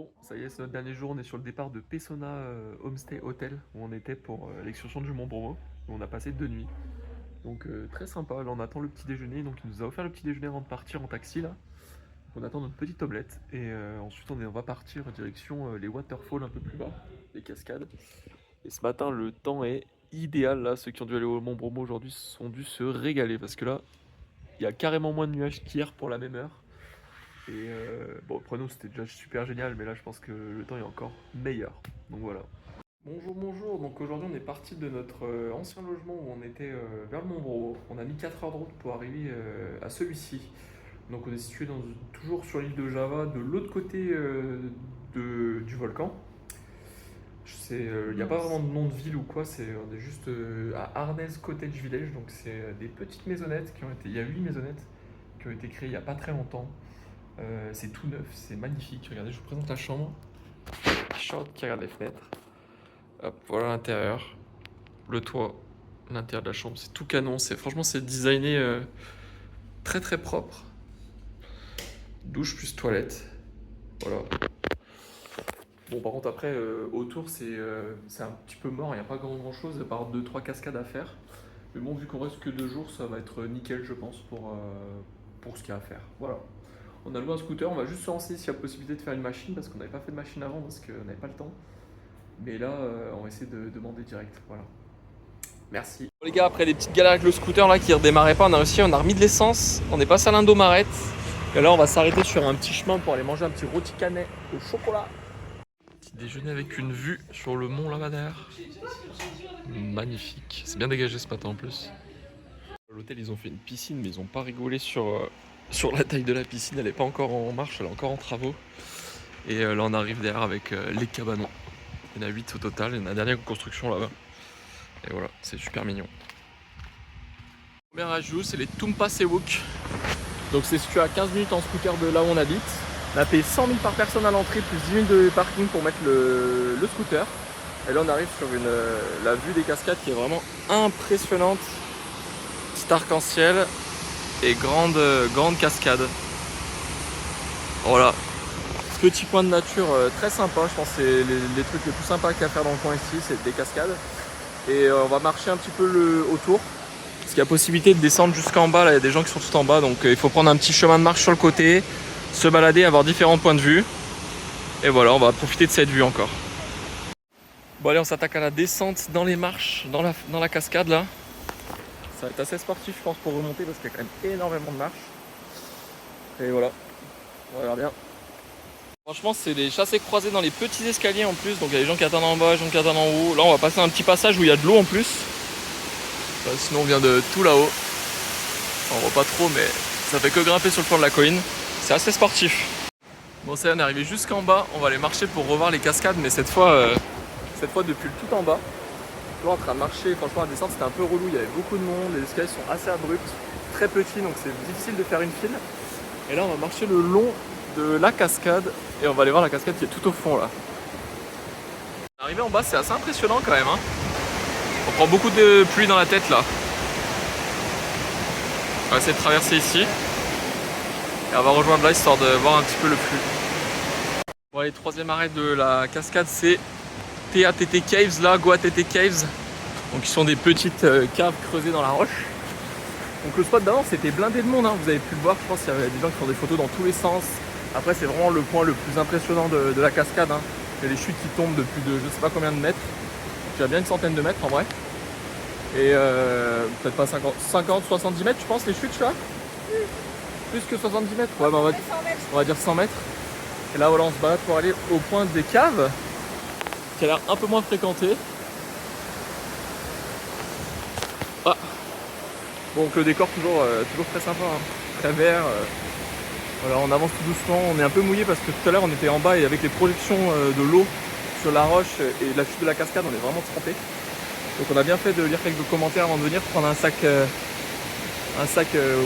Bon, ça y est, c'est notre dernier jour. On est sur le départ de Pessona Homestay Hotel où on était pour l'excursion du Mont Bromo. Où on a passé 2 nuits. Donc très sympa. Là, on attend le petit déjeuner. Donc il nous a offert le petit déjeuner avant de partir en taxi là. Donc, on attend notre petite omelette et ensuite on va partir direction les waterfalls un peu plus bas, les cascades. Et ce matin, le temps est idéal là. Ceux qui ont dû aller au Mont Bromo aujourd'hui ont dû se régaler parce que là, il y a carrément moins de nuages qu'hier pour la même heure. Et bon, après nous c'était déjà super génial, mais là je pense que le temps est encore meilleur. Donc voilà. Bonjour, bonjour. Donc aujourd'hui on est parti de notre ancien logement où on était vers le Mont-Bromo. On a mis 4 heures de route pour arriver à celui-ci. Donc on est situé toujours sur l'île de Java, de l'autre côté du volcan. Il n'y a pas vraiment de nom de ville ou quoi, on est juste à Arnez Cottage Village. Donc c'est des petites maisonnettes qui ont été. Il y a 8 maisonnettes qui ont été créées il n'y a pas très longtemps. C'est tout neuf, c'est magnifique. Regardez, je vous présente la chambre. Short qui regarde les fenêtres. Hop, voilà l'intérieur. Le toit, l'intérieur de la chambre, c'est tout canon. Franchement, c'est designé très très propre. Douche plus toilette. Voilà. Bon, par contre, après, autour, c'est un petit peu mort. Il n'y a pas grand chose à part 2-3 cascades à faire. Mais bon, vu qu'on reste que 2 jours, ça va être nickel, je pense, pour ce qu'il y a à faire. Voilà. On a loué un scooter, on va juste se renseigner s'il y a possibilité de faire une machine parce qu'on n'avait pas fait de machine avant parce qu'on n'avait pas le temps. Mais là, on va essayer de demander direct. Voilà. Merci. Bon, les gars, après des petites galères avec le scooter là qui redémarrait pas, on a remis de l'essence. On est passé à l'Indomarette. Et là, on va s'arrêter sur un petit chemin pour aller manger un petit rôti canet au chocolat. Petit déjeuner avec une vue sur le mont là-bas derrière. Magnifique. C'est bien dégagé ce matin en plus. À l'hôtel, ils ont fait une piscine, mais ils n'ont pas rigolé sur la taille de la piscine. Elle n'est pas encore en marche, elle est encore en travaux. Et là, on arrive derrière avec les cabanons. Il y en a 8 au total, il y en a un dernier en construction là-bas. Et voilà, c'est super mignon. Le premier ajout, c'est les Tumpa Sewuk. Donc c'est situé à 15 minutes en scooter de là où on habite. On a payé 100 000 par personne à l'entrée, plus 10 minutes de parking pour mettre le scooter. Et là, on arrive sur la vue des cascades qui est vraiment impressionnante. Petit arc-en-ciel et grande cascade. Voilà. Petit coin de nature très sympa, je pense que c'est les trucs les plus sympas qu'il y a à faire dans le coin ici, c'est des cascades. Et on va marcher un petit peu autour, parce qu'il y a possibilité de descendre jusqu'en bas, là il y a des gens qui sont tout en bas, donc il faut prendre un petit chemin de marche sur le côté, se balader, avoir différents points de vue. Et voilà, on va profiter de cette vue encore. Bon allez, on s'attaque à la descente dans les marches, dans la cascade là. Ça va être assez sportif je pense pour remonter, parce qu'il y a quand même énormément de marches. Et voilà, on verra bien. Franchement, c'est des chassés croisés dans les petits escaliers en plus. Donc il y a des gens qui attendent en bas, des gens qui attendent en haut. Là, on va passer un petit passage où il y a de l'eau en plus. Sinon, on vient de tout là-haut. On voit pas trop, mais ça fait que grimper sur le flanc de la colline. C'est assez sportif. Bon, ça y est, on est arrivé jusqu'en bas. On va aller marcher pour revoir les cascades, mais cette fois depuis le tout en bas. Là, en train de marcher, franchement, la descente c'était un peu relou. Il y avait beaucoup de monde, les escaliers sont assez abrupts, très petits, donc c'est difficile de faire une file. Et là, on va marcher le long de la cascade et on va aller voir la cascade qui est tout au fond là. Arrivé en bas, c'est assez impressionnant quand même, hein. On prend beaucoup de pluie dans la tête là. On va essayer de traverser ici et on va rejoindre là histoire de voir un petit peu le flux. Bon allez, troisième arrêt de la cascade, c'est TATT Caves là, GoATT Caves. Donc ils sont des petites caves creusées dans la roche. Donc le spot d'avant c'était blindé de monde, hein. Vous avez pu le voir, je pense qu'il y avait des gens qui font des photos dans tous les sens. Après c'est vraiment le point le plus impressionnant de la cascade, hein. Il y a des chutes qui tombent de plus de je sais pas combien de mètres. Il y a bien une centaine de mètres en vrai. Et peut-être pas 50, 70 mètres je pense les chutes là. Plus que 70 mètres. Ouais, bah on va dire 100 mètres. Et là voilà, on se balade pour aller au point des caves, qui a l'air un peu moins fréquenté. Ah. Donc le décor toujours très sympa, hein. Très vert. Voilà, on avance tout doucement, on est un peu mouillé parce que tout à l'heure on était en bas et avec les projections de l'eau sur la roche et la chute de la cascade, on est vraiment trempé. Donc on a bien fait de lire quelques commentaires avant de venir, prendre un sac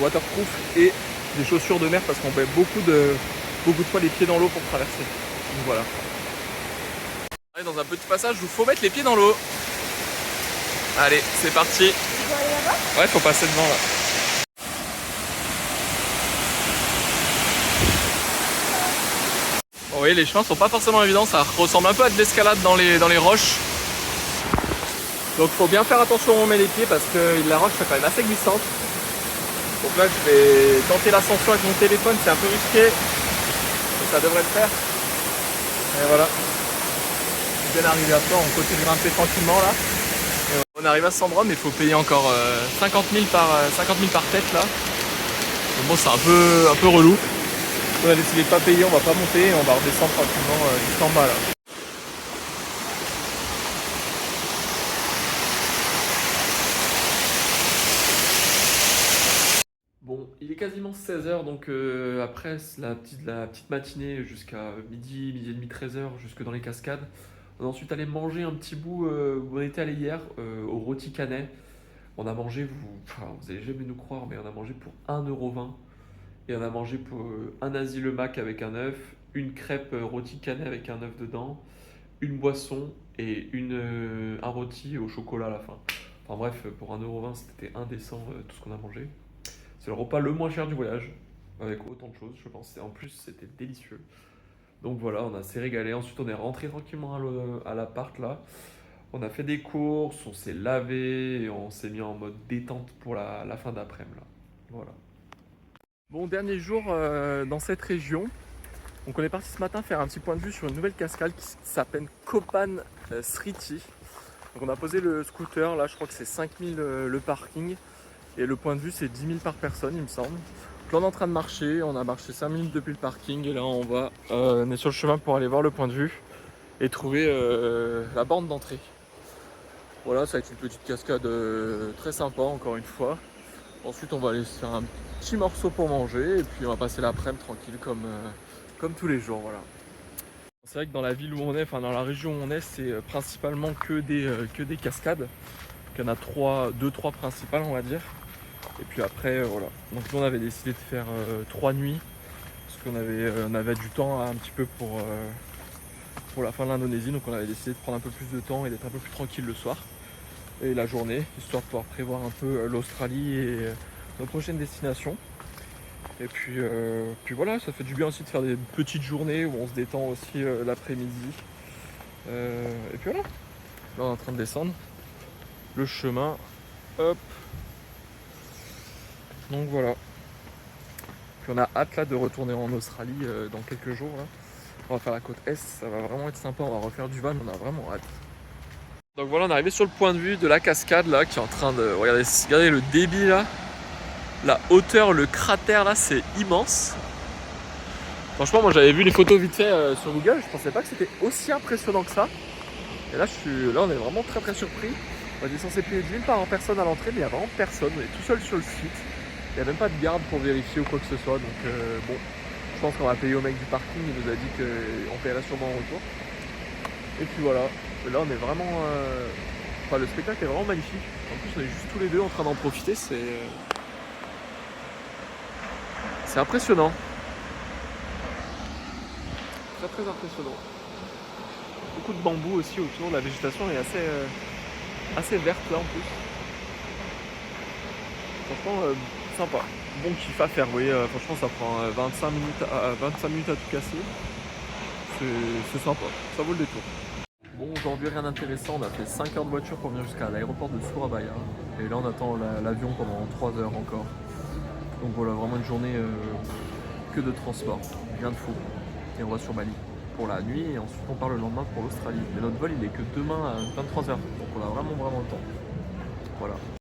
waterproof et des chaussures de mer parce qu'on met beaucoup de fois les pieds dans l'eau pour traverser. Donc voilà. Allez, dans un petit passage où il faut mettre les pieds dans l'eau. Allez, c'est parti. Tu dois aller là-bas ? Ouais, faut passer devant là. Bon voyez, les chemins sont pas forcément évidents, ça ressemble un peu à de l'escalade dans les roches. Donc faut bien faire attention où on met les pieds parce que la roche est quand même assez glissante. Donc là je vais tenter l'ascension avec mon téléphone, c'est un peu risqué, mais ça devrait le faire. Et voilà. Je viens d'arriver à toi, on continue de grimper tranquillement là. Et on arrive à cet endroit mais il faut payer encore 50 000 par tête là. Donc bon c'est un peu relou. On a décidé de pas payer, on va pas monter, on va redescendre tranquillement juste en bas là. Bon, il est quasiment 16h, donc après la petite matinée jusqu'à midi et demi, 13h, jusque dans les cascades. On est ensuite allé manger un petit bout où on était allé hier, au rôti canet. On a mangé, vous allez jamais nous croire, mais on a mangé pour 1,20 € et on a mangé pour un Asie le Mac avec un œuf, une crêpe rôti canet avec un œuf dedans, une boisson et un rôti au chocolat à la fin. Enfin bref, pour 1,20 € c'était indécent tout ce qu'on a mangé. C'est le repas le moins cher du voyage, avec autant de choses, je pense. Et en plus, c'était délicieux. Donc voilà, on a s'est régalé. Ensuite, on est rentré tranquillement à l'appart là. On a fait des courses, on s'est lavé et on s'est mis en mode détente pour la fin d'après-midi là. Voilà. Bon, dernier jour dans cette région. Donc on est parti ce matin faire un petit point de vue sur une nouvelle cascade qui s'appelle Kopan Sriti. Donc on a posé le scooter, là je crois que c'est 5000 le parking. Et le point de vue c'est 10 000 par personne il me semble. Donc là on est en train de marcher, on a marché 5 minutes depuis le parking et là on est sur le chemin pour aller voir le point de vue et trouver la borne d'entrée. Voilà, ça va être une petite cascade très sympa encore une fois. Ensuite on va aller se faire un petit morceau pour manger et puis on va passer l'après-midi tranquille comme tous les jours. Voilà. C'est vrai que dans la ville où on est, enfin dans la région où on est, c'est principalement que des cascades. Il y en a 2-3 principales on va dire. Et puis après voilà. Donc nous on avait décidé de faire 3 nuits. Parce on avait du temps un petit peu pour la fin de l'Indonésie. Donc on avait décidé de prendre un peu plus de temps et d'être un peu plus tranquille le soir. Et la journée, histoire de pouvoir prévoir un peu l'Australie et nos prochaines destinations. Et puis voilà, ça fait du bien aussi de faire des petites journées où on se détend aussi l'après-midi. Et puis voilà, là on est en train de descendre le chemin, hop. Donc voilà. Puis on a hâte là de retourner en Australie dans quelques jours. Là. On va faire la côte Est, ça va vraiment être sympa, on va refaire du van, on a vraiment hâte. Donc voilà, on est arrivé sur le point de vue de la cascade là, qui est en train de... Regardez le débit là. La hauteur, le cratère là, c'est immense. Franchement, moi j'avais vu les photos vite fait sur Google, je pensais pas que c'était aussi impressionnant que ça. Et là, on est vraiment très surpris. On est censé payer 10 000 par personne à l'entrée, mais il n'y a vraiment personne. On est tout seul sur le site. Il n'y a même pas de garde pour vérifier ou quoi que ce soit. Donc bon, je pense qu'on va payer au mec du parking. Il nous a dit qu'on paierait sûrement en retour. Et puis voilà. Et là, on est vraiment... Enfin, le spectacle est vraiment magnifique. En plus, on est juste tous les deux en train d'en profiter. C'est impressionnant. Très impressionnant. Beaucoup de bambou aussi autour, la végétation est assez verte là en plus. Franchement sympa. Bon kiff à faire, vous voyez, franchement ça prend 25 minutes à tout casser. C'est sympa, ça vaut le détour. Bon, aujourd'hui rien d'intéressant, on a fait 5 heures de voiture pour venir jusqu'à l'aéroport de Surabaya. Et là on attend l'avion pendant 3 heures encore. Donc voilà, vraiment une journée que de transport, rien de fou. Et on va sur Bali pour la nuit et ensuite on part le lendemain pour l'Australie. Mais notre vol il est que demain à 23 h, donc on a vraiment le temps. Voilà.